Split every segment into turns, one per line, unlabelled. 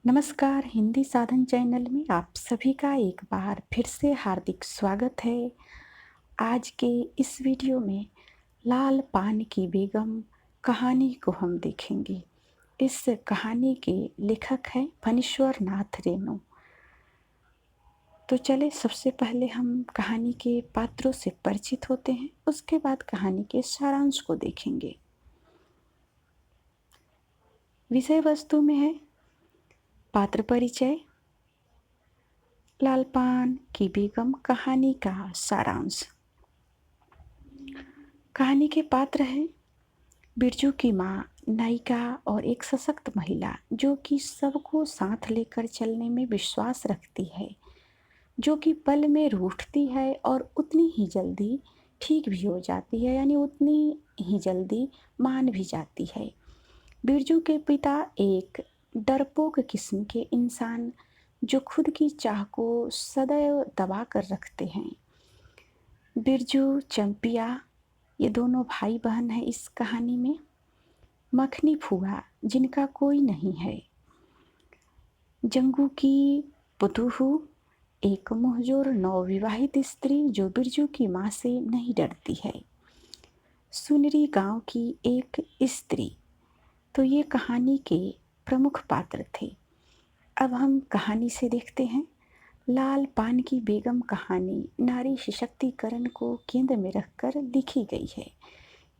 नमस्कार, हिंदी साधन चैनल में आप सभी का एक बार फिर से हार्दिक स्वागत है। आज के इस वीडियो में लाल पान की बेगम कहानी को हम देखेंगे। इस कहानी के लेखक हैं फणीश्वर नाथ रेणु। तो चले सबसे पहले हम कहानी के पात्रों से परिचित होते हैं, उसके बाद कहानी के सारांश को देखेंगे। विषय वस्तु में है पात्र परिचय, लाल पान की बेगम कहानी का सारांश। कहानी के पात्र हैं बिरजू की माँ, नायिका और एक सशक्त महिला जो कि सबको साथ लेकर चलने में विश्वास रखती है, जो कि पल में रूठती है और उतनी ही जल्दी ठीक भी हो जाती है, यानी उतनी ही जल्दी मान भी जाती है। बिरजू के पिता एक डरपोक किस्म के इंसान जो खुद की चाह को सदैव दबा कर रखते हैं। बिरजू, चंपिया, ये दोनों भाई बहन हैं इस कहानी में। मखनी फुआ जिनका कोई नहीं है। जंगू की पुतुहू, एक मुहजोर नवविवाहित स्त्री जो बिरजू की माँ से नहीं डरती है। सुनरी गांव की एक स्त्री। तो ये कहानी के प्रमुख पात्र थे। अब हम कहानी से देखते हैं। लाल पान की बेगम कहानी नारी सशक्तिकरण को केंद्र में रखकर लिखी गई है।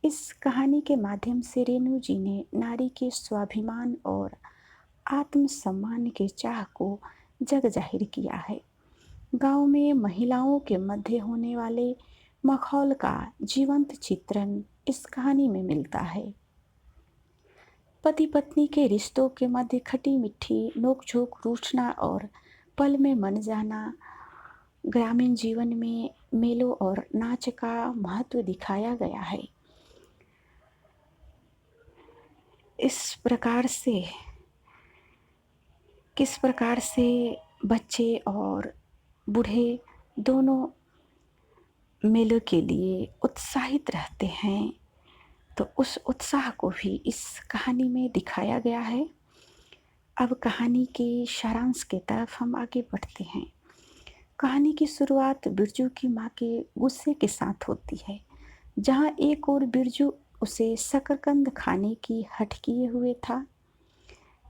इस कहानी के माध्यम से रेणु जी ने नारी के स्वाभिमान और आत्मसम्मान के चाह को जग जाहिर किया है। गांव में महिलाओं के मध्य होने वाले मखौल का जीवंत चित्रण इस कहानी में मिलता है। पति पत्नी के रिश्तों के मध्य खटी मिट्ठी नोक-झोंक, रूठना और पल में मन जाना, ग्रामीण जीवन में मेलों और नाच का महत्व दिखाया गया है। इस प्रकार से किस प्रकार से बच्चे और बूढ़े दोनों मेलों के लिए उत्साहित रहते हैं, तो उस उत्साह को भी इस कहानी में दिखाया गया है। अब कहानी के सारांश की तरफ हम आगे बढ़ते हैं। कहानी की शुरुआत बिरजू की माँ के गुस्से के साथ होती है, जहाँ एक ओर बिरजू उसे शकरकंद खाने की हठ किए हुए था।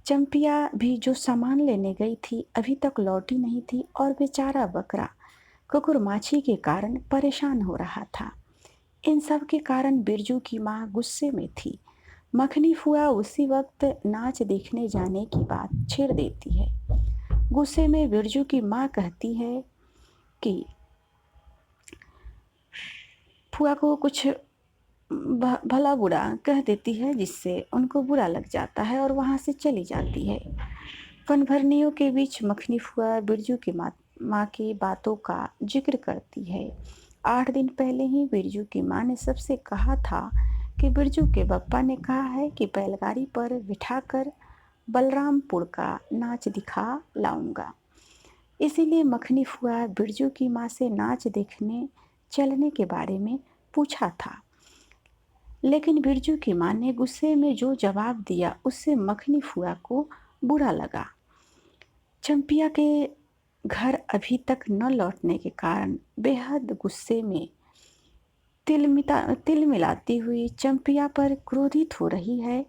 चंपिया भी जो सामान लेने गई थी अभी तक लौटी नहीं थी और बेचारा बकरा कुकुरमाछी के कारण परेशान हो रहा था। इन सब के कारण बिरजू की माँ गुस्से में थी। मखनी फुआ उसी वक्त नाच देखने जाने की बात छेड़ देती है। गुस्से में बिरजू की माँ कहती है कि फुआ को कुछ भला बुरा कह देती है, जिससे उनको बुरा लग जाता है और वहाँ से चली जाती है। पनभरनियों के बीच मखनी फुआ बिरजू की माँ की बातों का जिक्र करती है। 8 दिन पहले ही बिरजू की माँ ने सबसे कहा था कि बिरजू के बप्पा ने कहा है कि बैलगाड़ी पर बिठाकर बलरामपुर का नाच दिखा लाऊंगा। इसीलिए मखनी फुआ बिरजू की माँ से नाच देखने चलने के बारे में पूछा था। लेकिन बिरजू की माँ ने गुस्से में जो जवाब दिया उससे मखनी फुआ को बुरा लगा। चंपिया के घर अभी तक न लौटने के कारण बेहद गुस्से में तिल मिलाती हुई चंपिया पर क्रोधित हो रही है।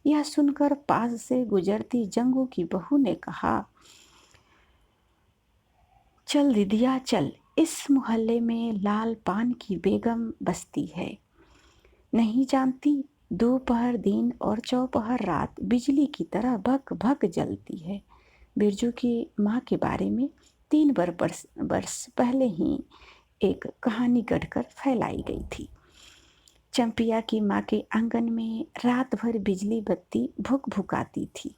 यह सुनकर पास से गुजरती जंगू की बहू ने कहा, चल दीदिया चल, इस मोहल्ले में लाल पान की बेगम बसती है। नहीं जानती, दोपहर दिन और चौपहर रात बिजली की तरह भक भक जलती है। बिरजू की माँ के बारे में 3 वर्ष पहले ही एक कहानी गढ़कर फैलाई गई थी। चंपिया की माँ के आंगन में रात भर बिजली बत्ती भुक भुकाती थी।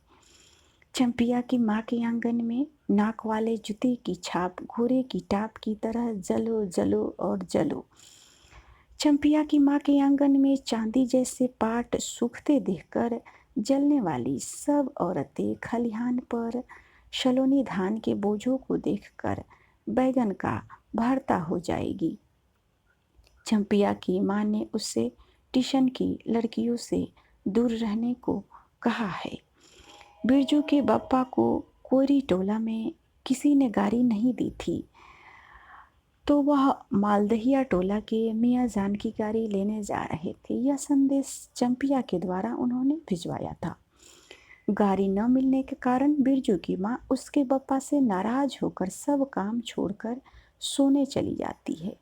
चंपिया की माँ के आंगन में नाक वाले जूते की छाप घोड़े की टाप की तरह जलो जलो और जलो। चंपिया की माँ के आंगन में चांदी जैसे पाट सूखते देखकर जलने वाली सब औरतें खलिहान पर सलोनी धान के बोझों को देखकर बैगन का भरता हो जाएगी। चंपिया की माँ ने उससे ट्यूशन की लड़कियों से दूर रहने को कहा है। बिरजू के बप्पा को ओरी टोला में किसी ने गाड़ी नहीं दी थी, तो वह मालदहिया टोला के मियाँ जान की गाड़ी लेने जा रहे थे। यह संदेश चंपिया के द्वारा उन्होंने भिजवाया था। गाड़ी न मिलने के कारण बिरजू की माँ उसके बप्पा से नाराज होकर सब काम छोड़कर सोने चली जाती है।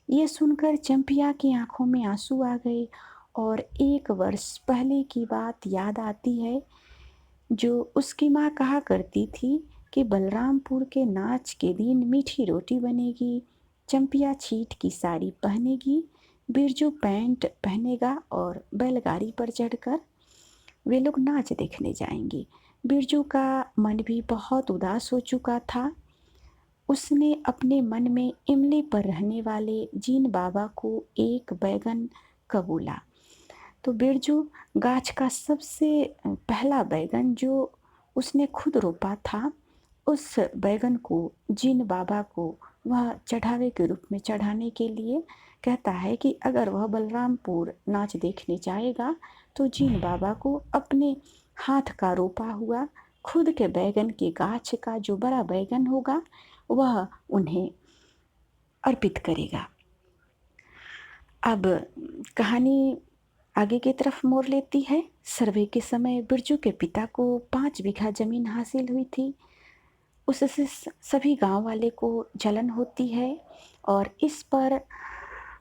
ये सुनकर चंपिया की आंखों में आंसू आ गए और 1 वर्ष पहले की बात याद आती है, जो उसकी माँ कहा करती थी कि बलरामपुर के नाच के दिन मीठी रोटी बनेगी, चंपिया छीट की साड़ी पहनेगी, बिरजू पैंट पहनेगा और बैलगाड़ी पर चढ़कर वे लोग नाच देखने जाएंगे। बिरजू का मन भी बहुत उदास हो चुका था। उसने अपने मन में इमली पर रहने वाले जीन बाबा को एक बैगन कबूला। तो बिरजू गाछ का सबसे पहला बैगन जो उसने खुद रोपा था, उस बैगन को जीन बाबा को वह चढ़ावे के रूप में चढ़ाने के लिए कहता है कि अगर वह बलरामपुर नाच देखने जाएगा तो जीन बाबा को अपने हाथ का रोपा हुआ खुद के बैगन के गाछ का जो बड़ा बैगन होगा वह उन्हें अर्पित करेगा। अब कहानी आगे की तरफ मोड़ लेती है। सर्वे के समय बिरजू के पिता को 5 बीघा जमीन हासिल हुई थी। उससे सभी गांव वाले को जलन होती है और इस पर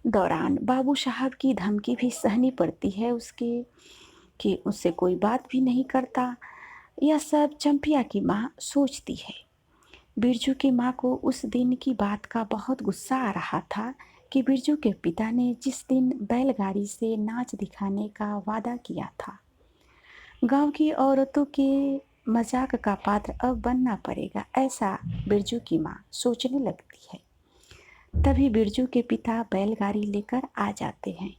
दौरान बाबू साहब की धमकी भी सहनी पड़ती है उसके, कि उससे कोई बात भी नहीं करता। यह सब चंपिया की माँ सोचती है। बिरजू की माँ को उस दिन की बात का बहुत गुस्सा आ रहा था कि बिरजू के पिता ने जिस दिन बैलगाड़ी से नाच दिखाने का वादा किया था, गांव की औरतों के मजाक का पात्र अब बनना पड़ेगा, ऐसा बिरजू की माँ सोचने लगती है। तभी बिरजू के पिता बैलगाड़ी लेकर आ जाते हैं।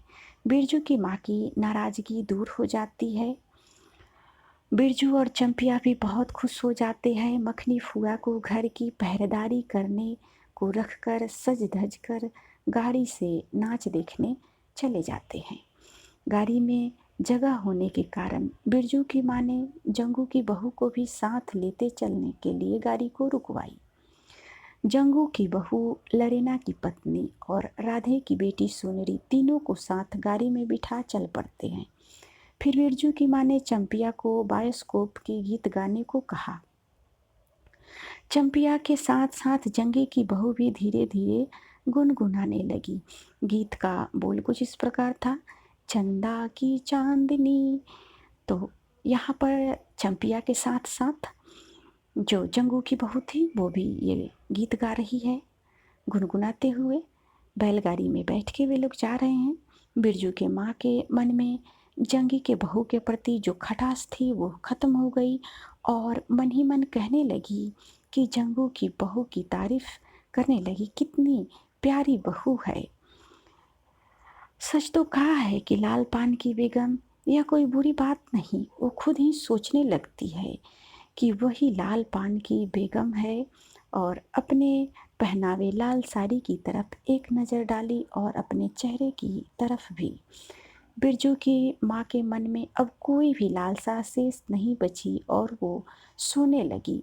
बिरजू की माँ की नाराजगी दूर हो जाती है। बिरजू और चंपिया भी बहुत खुश हो जाते हैं। मखनी फुआ को घर की पहरेदारी करने को रखकर सज धज कर गाड़ी से नाच देखने चले जाते हैं। गाड़ी में जगह होने के कारण बिरजू की माँ ने जंगू की बहू को भी साथ लेते चलने के लिए गाड़ी को रुकवाई। जंगू की बहू, लरेना की पत्नी और राधे की बेटी सुनरी तीनों को साथ गाड़ी में बिठा चल पड़ते हैं। फिर बिरजू की माँ ने चंपिया को बायोस्कोप के गीत गाने को कहा। चंपिया के साथ साथ जंगी की बहू भी धीरे धीरे गुनगुनाने लगी। गीत का बोल कुछ इस प्रकार था, चंदा की चांदनी। तो यहाँ पर चंपिया के साथ साथ जो जंगू की बहू थी वो भी ये गीत गा रही है गुनगुनाते हुए। बैलगाड़ी में बैठ के वे लोग जा रहे हैं। बिरजू के माँ के मन में जंगी के बहू के प्रति जो खटास थी वो ख़त्म हो गई और मन ही मन कहने लगी कि जंगू की बहू की तारीफ करने लगी, कितनी प्यारी बहू है। सच तो कहा है कि लाल पान की बेगम यह कोई बुरी बात नहीं। वो खुद ही सोचने लगती है कि वही लाल पान की बेगम है और अपने पहनावे लाल साड़ी की तरफ एक नज़र डाली और अपने चेहरे की तरफ भी। बिरजू की माँ के मन में अब कोई भी लालसा शेष नहीं बची और वो सोने लगी।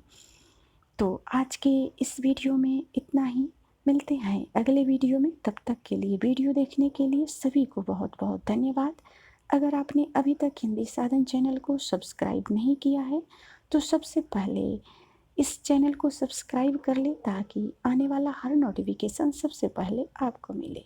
तो आज के इस वीडियो में इतना ही। मिलते हैं अगले वीडियो में। तब तक के लिए वीडियो देखने के लिए सभी को बहुत बहुत धन्यवाद। अगर आपने अभी तक हिंदी साधन चैनल को सब्सक्राइब नहीं किया है तो सबसे पहले इस चैनल को सब्सक्राइब कर ले ताकि आने वाला हर नोटिफिकेशन सबसे पहले आपको मिले।